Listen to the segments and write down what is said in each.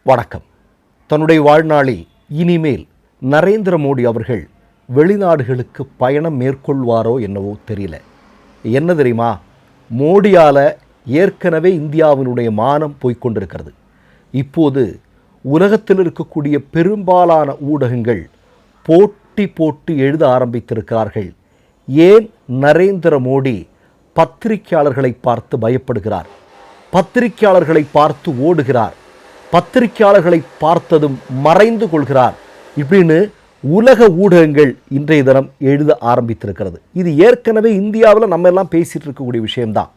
வணக்கம். தன்னுடைய வாழ்நாளில் இனிமேல் நரேந்திர மோடி அவர்கள் வெளிநாடுகளுக்கு பயணம் மேற்கொள்வாரோ என்னவோ தெரியல. என்ன தெரியுமா, மோடியால் ஏற்கனவே இந்தியாவினுடைய மானம் போய்கொண்டிருக்கிறது. இப்போது உலகத்தில் இருக்கக்கூடிய பெரும்பாலான ஊடகங்கள் போட்டி போட்டு எழுத ஆரம்பித்திருக்கிறார்கள். ஏன் நரேந்திர மோடி பத்திரிகையாளர்களை பார்த்து பயப்படுகிறார், பத்திரிகையாளர்களை பார்த்து ஓடுகிறார், பத்திரிகையாளர்களை பார்த்ததும் மறைந்து கொள்கிறார் இப்படின்னு உலக ஊடகங்கள் இன்றைய தினம் எழுத ஆரம்பித்திருக்கிறது. இது ஏற்கனவே இந்தியாவில் நம்ம எல்லாம் பேசிட்டு இருக்கக்கூடிய விஷயம்தான்.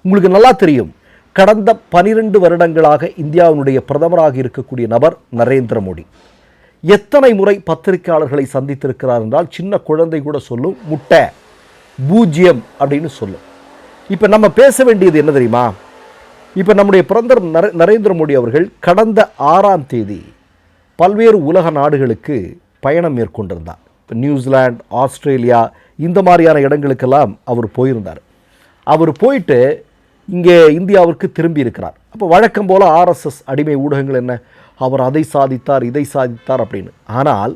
உங்களுக்கு நல்லா தெரியும், கடந்த 12 வருடங்களாக இந்தியாவினுடைய பிரதமராக இருக்கக்கூடிய நபர் நரேந்திர மோடி எத்தனை முறை பத்திரிகையாளர்களை சந்தித்திருக்கிறார் என்றால் சின்ன குழந்தை கூட சொல்லும், முட்டை, பூஜ்ஜியம் அப்படின்னு சொல்லும். இப்போ நம்ம பேச வேண்டியது என்ன தெரியுமா, இப்போ நம்முடைய பிரதமர் நரேந்திர மோடி அவர்கள் கடந்த 6ஆம் தேதி பல்வேறு உலக நாடுகளுக்கு பயணம் மேற்கொண்டிருந்தார். இப்போ நியூசிலாந்து, ஆஸ்திரேலியா இந்த மாதிரியான இடங்களுக்கெல்லாம் அவர் போயிருந்தார். அவர் போயிட்டு இங்கே இந்தியாவிற்கு திரும்பி இருக்கிறார். அப்போ வழக்கம் போல் ஆர்எஸ்எஸ் அடிமை ஊடகங்கள் என்ன, அவர் அதை சாதித்தார் இதை சாதித்தார் அப்படின்னு. ஆனால்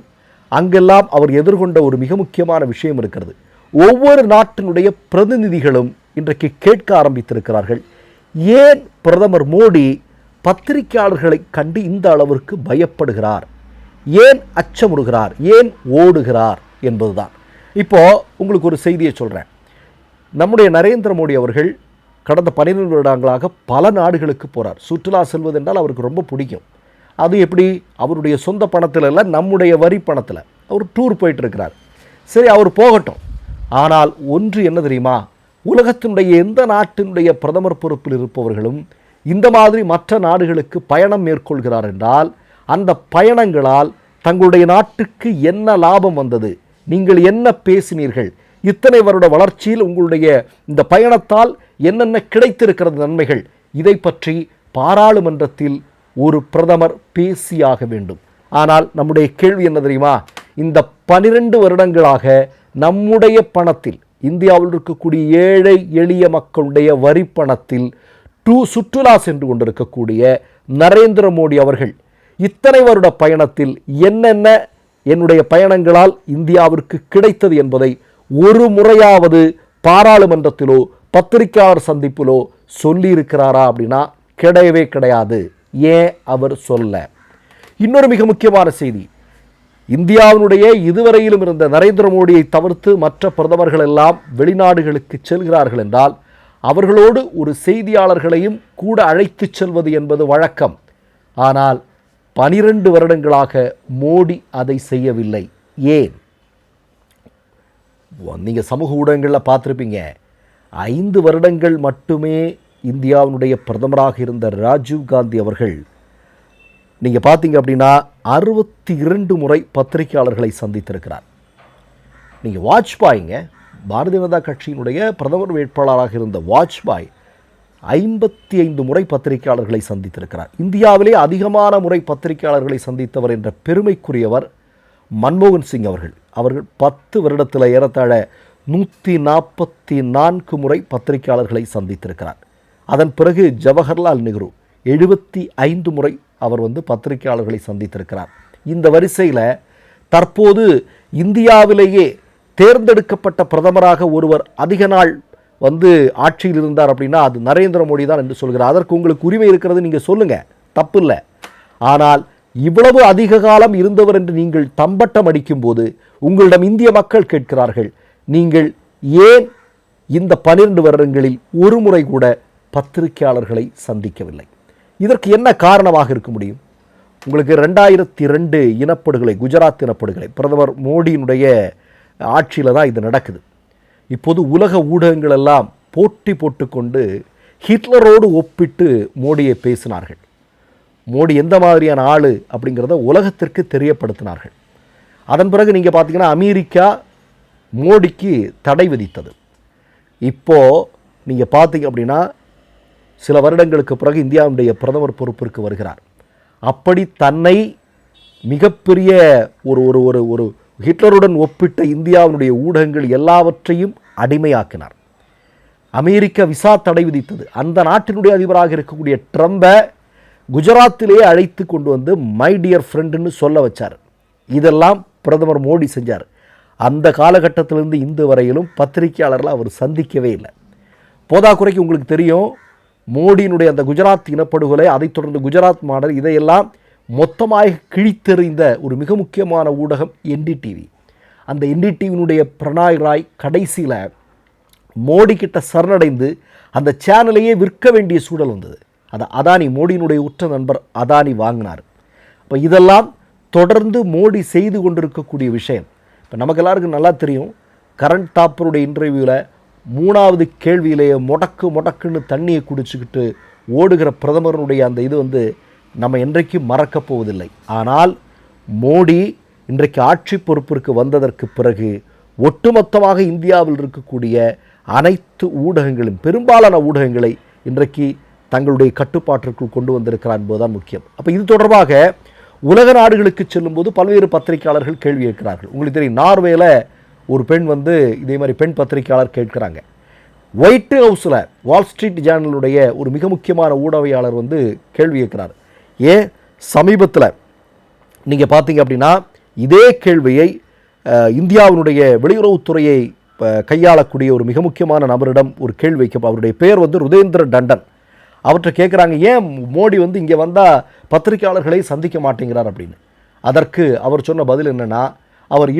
அங்கெல்லாம் அவர் எதிர்கொண்ட ஒரு மிக முக்கியமான விஷயம் இருக்கிறது. ஒவ்வொரு நாட்டினுடைய பிரதிநிதிகளும் இன்றைக்கு கேட்க ஆரம்பித்திருக்கிறார்கள், ஏன் பிரதமர் மோடி பத்திரிகையாளர்களை கண்டு இந்த அளவிற்கு பயப்படுகிறார், ஏன் அச்சமுறுகிறார், ஏன் ஓடுகிறார் என்பதுதான். இப்போ உங்களுக்கு ஒரு செய்தியை சொல்கிறேன். நம்முடைய நரேந்திர மோடி அவர்கள் கடந்த 12 வருடங்களாக பல நாடுகளுக்கு போகிறார். சுற்றுலா செல்வது என்றால் அவருக்கு ரொம்ப பிடிக்கும். அது எப்படி, அவருடைய சொந்த பணத்தில் இல்லை, நம்முடைய வரி பணத்தில் அவர் டூர் போயிட்டு இருக்கிறார். சரி, அவர் போகட்டும். ஆனால் ஒன்று என்ன தெரியுமா, உலகத்தினுடைய எந்த நாட்டினுடைய பிரதமர் பொறுப்பில் இருப்பவர்களும் இந்த மாதிரி மற்ற நாடுகளுக்கு பயணம் மேற்கொள்கிறார் என்றால் அந்த பயணங்களால் தங்களுடைய நாட்டுக்கு என்ன லாபம் வந்தது, நீங்கள் என்ன பேசினீர்கள், இத்தனை வருட வளர்ச்சியில் உங்களுடைய இந்த பயணத்தால் என்னென்ன கிடைத்திருக்கிறது நன்மைகள், இதை பற்றி பாராளுமன்றத்தில் ஒரு பிரதமர் பேசியாக வேண்டும். ஆனால் நம்முடைய கேள்வி என்ன தெரியுமா, இந்த 12 வருடங்களாக நம்முடைய பணத்தில், இந்தியாவில் இருக்கக்கூடிய ஏழை எளிய மக்களுடைய வரி பணத்தில் சுற்றுலா சென்று கொண்டிருக்கக்கூடிய நரேந்திர மோடி அவர்கள் இத்தனை வருட பயணத்தில் என்னென்ன என்னுடைய பயணங்களால் இந்தியாவிற்கு கிடைத்தது என்பதை ஒரு முறையாவது பாராளுமன்றத்திலோ பத்திரிகையாளர் சந்திப்பிலோ சொல்லியிருக்கிறாரா அப்படின்னா கிடையவே கிடையாது. ஏன் அவர் சொல்ல? இன்னொரு மிக முக்கியமான செய்தி, இந்தியாவினுடைய இதுவரையிலும் இருந்த நரேந்திர மோடியை தவிர்த்து மற்ற பிரதமர்கள் எல்லாம் வெளிநாடுகளுக்கு செல்கிறார்கள் என்றால் அவர்களோடு ஒரு செய்தியாளர்களையும் கூட அழைத்து செல்வது என்பது வழக்கம். ஆனால் 12 வருடங்களாக மோடி அதை செய்யவில்லை. ஏன்? நீங்கள் சமூக ஊடகங்களில் பார்த்துருப்பீங்க, 5 வருடங்கள் மட்டுமே இந்தியாவினுடைய பிரதமராக இருந்த ராஜீவ் காந்தி அவர்கள் நீங்கள் பார்த்தீங்க அப்படின்னா 62 முறை பத்திரிகையாளர்களை சந்தித்திருக்கிறார். நீங்கள் வாஜ்பாய்ங்க, பாரதிய ஜனதா கட்சியினுடைய பிரதமர் வேட்பாளராக இருந்த வாஜ்பாய் 55 முறை பத்திரிகையாளர்களை சந்தித்திருக்கிறார். இந்தியாவிலே அதிகமான முறை பத்திரிகையாளர்களை சந்தித்தவர் என்ற பெருமைக்குரியவர் மன்மோகன் சிங் அவர்கள். அவர்கள் 10 வருடத்தில் ஏறத்தாழ 144 முறை பத்திரிகையாளர்களை சந்தித்திருக்கிறார். அதன் பிறகு ஜவஹர்லால் நேரு 75 முறை அவர் பத்திரிகையாளர்களை சந்தித்திருக்கிறார். இந்த வரிசையில் தற்போது இந்தியாவிலேயே தேர்ந்தெடுக்கப்பட்ட பிரதமராக ஒருவர் அதிக நாள் ஆட்சியில் இருந்தார் அப்படின்னா அது நரேந்திர மோடி தான் என்று சொல்கிறார். அதற்கு உங்களுக்கு உரிமை இருக்கிறது, நீங்கள் சொல்லுங்கள், தப்பு இல்லை. ஆனால் இவ்வளவு அதிக காலம் இருந்தவர் என்று நீங்கள் தம்பட்டம் அடிக்கும் போது உங்களிடம் இந்திய மக்கள் கேட்கிறார்கள், நீங்கள் ஏன் இந்த 12 வருடங்களில் ஒரு முறை கூட பத்திரிகையாளர்களை சந்திக்கவில்லை? இதற்கு என்ன காரணமாக இருக்க முடியும்? உங்களுக்கு 2002 இனப்படுகொலை, குஜராத் இனப்படுகொலை பிரதமர் மோடியினுடைய ஆட்சியில் தான் இது நடக்குது. இப்போது உலக ஊடகங்கள் எல்லாம் போட்டி போட்டுக்கொண்டு ஹிட்லரோடு ஒப்பிட்டு மோடியை பேசினார்கள். மோடி எந்த மாதிரியான ஆள் அப்படிங்கிறத உலகத்திற்கு தெரியப்படுத்தினார்கள். அதன் பிறகு நீங்கள் பார்த்தீங்கன்னா அமெரிக்கா மோடிக்கு தடை விதித்தது. இப்போது நீங்கள் பார்த்தீங்க அப்படின்னா சில வருடங்களுக்கு பிறகு இந்தியாவுடைய பிரதமர் பொறுப்பிற்கு வருகிறார். அப்படி தன்னை மிகப்பெரிய ஒரு ஒரு ஒரு ஹிட்லருடன் ஒப்பிட்ட இந்தியாவினுடைய ஊடகங்கள் எல்லாவற்றையும் அடிமையாக்கினார். அமெரிக்கா விசா தடை விதித்தது. அந்த நாட்டினுடைய அதிபராக இருக்கக்கூடிய ட்ரம்பை குஜராத்திலேயே அழைத்து கொண்டு வந்து மை டியர் ஃப்ரெண்டுன்னு சொல்ல வச்சார். இதெல்லாம் பிரதமர் மோடி செஞ்சார். அந்த காலகட்டத்திலிருந்து இந்து வரையிலும் பத்திரிகையாளர்களை அவர் சந்திக்கவே இல்லை. போதாக்குறைக்கு உங்களுக்கு தெரியும், மோடியினுடைய அந்த குஜராத் இனப்படுகொலை, அதைத் தொடர்ந்து குஜராத் மாடல், இதையெல்லாம் மொத்தமாக கிழித்தெறிந்த ஒரு மிக முக்கியமான ஊடகம் என்டிடிவி. அந்த என்டிடிவியினுடைய பிரணாய் ராய் கடைசியில் மோடி கிட்ட சரணடைந்து அந்த சேனலையே விற்க வேண்டிய சூழல் வந்தது. அதை அதானி, மோடியினுடைய உற்ற நண்பர் அதானி வாங்கினார். இப்போ இதெல்லாம் தொடர்ந்து மோடி செய்து கொண்டிருக்கக்கூடிய விஷயம். இப்போ நமக்கு எல்லாருக்கும் நல்லா தெரியும், கரண்ட் தாப்பருடைய இன்டர்வியூவில் 3வது கேள்வியிலேயே முடக்குன்னு தண்ணியை குடிச்சுக்கிட்டு ஓடுகிற பிரதமருடைய அந்த இது நம்ம என்றைக்கும் மறக்கப் போவதில்லை. ஆனால் மோடி இன்றைக்கு ஆட்சி பொறுப்பிற்கு வந்ததற்கு பிறகு ஒட்டுமொத்தமாக இந்தியாவில் இருக்கக்கூடிய அனைத்து ஊடகங்களும், பெரும்பாலான ஊடகங்களை இன்றைக்கு தங்களுடைய கட்டுப்பாட்டிற்குள் கொண்டு வந்திருக்கிறார் என்பதுதான் முக்கியம். அப்போ இது தொடர்பாக உலக நாடுகளுக்கு செல்லும்போது பல்வேறு பத்திரிகையாளர்கள் கேள்வி கேட்கிறார்கள். உங்களுக்கு தெரியும், நார்வேல ஒரு பெண் இதே மாதிரி பெண் பத்திரிகையாளர் கேட்குறாங்க. ஒயிட் ஹவுஸில் வால் ஸ்ட்ரீட் ஜேர்னலுடைய ஒரு மிக முக்கியமான ஊடகவியாளர் கேள்வி கேட்கிறார். ஏன் சமீபத்தில் நீங்கள் பார்த்தீங்க அப்படின்னா இதே கேள்வியை இந்தியாவினுடைய வெளியுறவுத்துறையை கையாளக்கூடிய ஒரு மிக முக்கியமான நபரிடம் ஒரு கேள்வி வைக்க, அவருடைய பேர் ருதேந்திர டண்டன். அவற்றை கேட்குறாங்க, ஏன் மோடி இங்கே வந்தால் பத்திரிகையாளர்களை சந்திக்க மாட்டேங்கிறார் அப்படின்னு. அதற்கு அவர் சொன்ன பதில் என்னென்னா, அவர்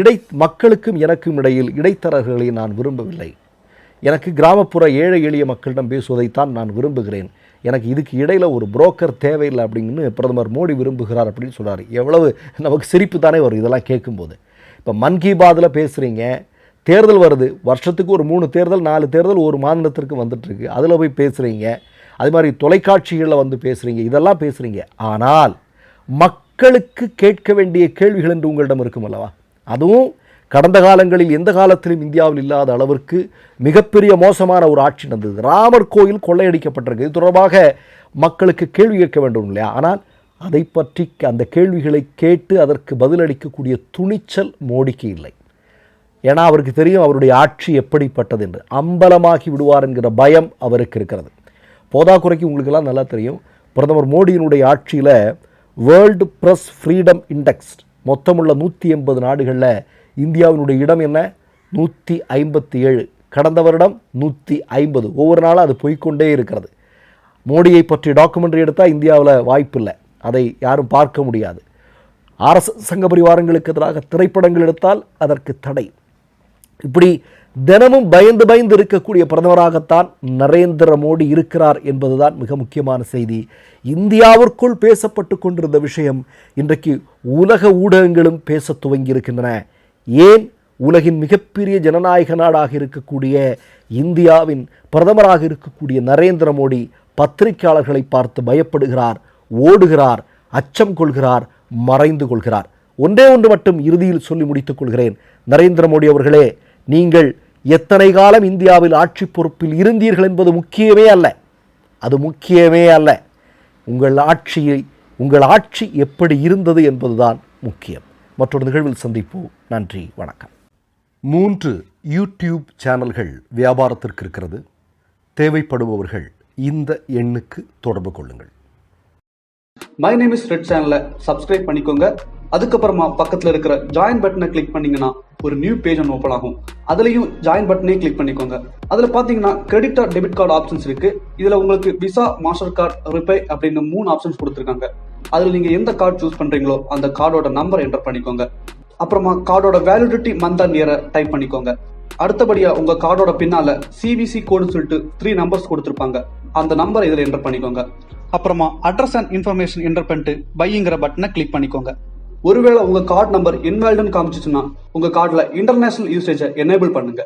மக்களுக்கும் எனக்கும் இடையில் இடைத்தரகர்களை நான் விரும்பவில்லை. எனக்கு கிராமப்புற ஏழை எளிய மக்களிடம் பேசுவதைத்தான் நான் விரும்புகிறேன். எனக்கு இதுக்கு இடையில் ஒரு புரோக்கர் தேவையில்லை அப்படின்னு பிரதமர் மோடி விரும்புகிறார் அப்படின்னு சொல்கிறார். எவ்வளவு நமக்கு சிரிப்பு தானே வரும் இதெல்லாம் கேட்கும்போது. இப்போ மன் கி பாத்தில் பேசுகிறீங்க, தேர்தல் வருது, வருஷத்துக்கு ஒரு 3 தேர்தல் 4 தேர்தல் ஒரு மாநிலத்திற்கு வந்துட்டுருக்கு, அதில் போய் பேசுகிறீங்க. அது மாதிரி தொலைக்காட்சிகளில் பேசுகிறீங்க, இதெல்லாம் பேசுகிறீங்க. ஆனால் மக்களுக்கு கேட்க வேண்டிய கேள்விகள் என்று உங்களிடம் இருக்கும் அல்லவா? அதுவும் கடந்த காலங்களில் எந்த காலத்திலும் இந்தியாவில் இல்லாத அளவிற்கு மிகப்பெரிய மோசமான ஒரு ஆட்சி நடந்தது. ராமர் கோயில் கொள்ளையடிக்கப்பட்டிருக்கு, இது தொடர்பாக மக்களுக்கு கேள்வி கேட்க வேண்டும் இல்லையா? ஆனால் அதை பற்றி அந்த கேள்விகளை கேட்டு அதற்கு பதிலளிக்கக்கூடிய துணிச்சல் மோடிக்கு இல்லை. ஏன்னா அவருக்கு தெரியும் அவருடைய ஆட்சி எப்படிப்பட்டது என்று. அம்பலமாகி விடுவார் என்கிற பயம் அவருக்கு இருக்கிறது. போதாக்குறைக்கு உங்களுக்கெல்லாம் நல்லா தெரியும், பிரதமர் மோடியினுடைய ஆட்சியில் வேர்ல்டு ப்ரெஸ் ஃப்ரீடம் இண்டெக்ஸ் மொத்தமுள்ள 180 நாடுகளில் இந்தியாவினுடைய இடம் என்ன? 157. கடந்த வருடம் 150. ஒவ்வொரு நாளும் அது போய்கொண்டே இருக்கிறது. மோடியை பற்றி டாக்குமெண்ட்ரி எடுத்தால் இந்தியாவில் வாய்ப்பில்லை, அதை யாரும் பார்க்க முடியாது. RSS சங்க பரிவாரங்களுக்கு எதிராக திரைப்படங்கள் எடுத்தால் அதற்கு தடை. இப்படி தினமும் பயந்து இருக்கக்கூடிய பிரதமராகத்தான் நரேந்திர மோடி இருக்கிறார் என்பதுதான் மிக முக்கியமான செய்தி. இந்தியாவிற்குள் பேசப்பட்டு கொண்டிருந்த விஷயம் இன்றைக்கு உலக ஊடகங்களும் பேச துவங்கி இருக்கின்றன. ஏன் உலகின் மிகப்பெரிய ஜனநாயக நாடாக இருக்கக்கூடிய இந்தியாவின் பிரதமராக இருக்கக்கூடிய நரேந்திர மோடி பத்திரிகையாளர்களை பார்த்து பயப்படுகிறார், ஓடுகிறார், அச்சம் கொள்கிறார், மறைந்து கொள்கிறார்? ஒன்றே ஒன்று மட்டும் இறுதியில் சொல்லி முடித்துக் கொள்கிறேன். நரேந்திர மோடி அவர்களே, நீங்கள் எத்தனை காலம் இந்தியாவில் ஆட்சி பொறுப்பில் இருந்தீர்கள் என்பது முக்கியமே அல்ல. அது முக்கியமே அல்ல. உங்கள் ஆட்சி எப்படி இருந்தது என்பதுதான் முக்கியம். மற்றொரு நிகழ்வில் சந்திப்போம். நன்றி, வணக்கம். 3 யூடியூப் சேனல்கள் வியாபாரத்திற்கு இருக்கிறது. தேவைப்படுபவர்கள் இந்த எண்ணுக்கு தொடர்பு கொள்ளுங்கள். மை நேம் இஸ் ரெட் சேனலை சப்ஸ்கிரைப் பண்ணிக்கோங்க. அதுக்கப்புறமா பக்கத்தில் இருக்கிற ஜாயின் பட்டனை கிளிக் பண்ணீங்கன்னா ஒரு நியூ பேஜ் ஒன்று ஓப்பன் ஆகும். அதுலயும் ஜாயின் பட்டனே கிளிக் பண்ணிக்கோங்க. அதுல பாத்தீங்கன்னா credit R debit card options இருக்கு. இதுல உங்களுக்கு விசா, மாஸ்டர் கார்டு, ரிப்பே அப்படின்னு 3 ஆப்ஷன்ஸ் கொடுத்துருக்காங்க. அதுல நீங்க எந்த கார்டு சூஸ் பண்றீங்களோ அந்த கார்டோட நம்பர் என்டர் பண்ணிக்கோங்க. அப்புறமா கார்டோட வேலிடிட்டி மந்த் அண்ட் இயரை டைப் பண்ணிக்கோங்க. அடுத்தபடியா உங்க கார்டோட பின்னால சிவிசி கோடுன்னு சொல்லிட்டு 3 நம்பர்ஸ் கொடுத்துருப்பாங்க. அந்த நம்பர் இதுல என்டர் பண்ணிக்கோங்க. அப்புறமா அட்ரஸ் அண்ட் இன்ஃபர்மேஷன் என்டர் பண்ணிட்டு பைங்கிற பட்டனை கிளிக் பண்ணிக்கோங்க. ஒருவேளை உங்க கார்டு நம்பர் இன்வாலிட்னு காமிச்சிச்சுன்னா உங்க கார்டுல இன்டர்நேஷனல் யூசேஜை எனேபிள் பண்ணுங்க.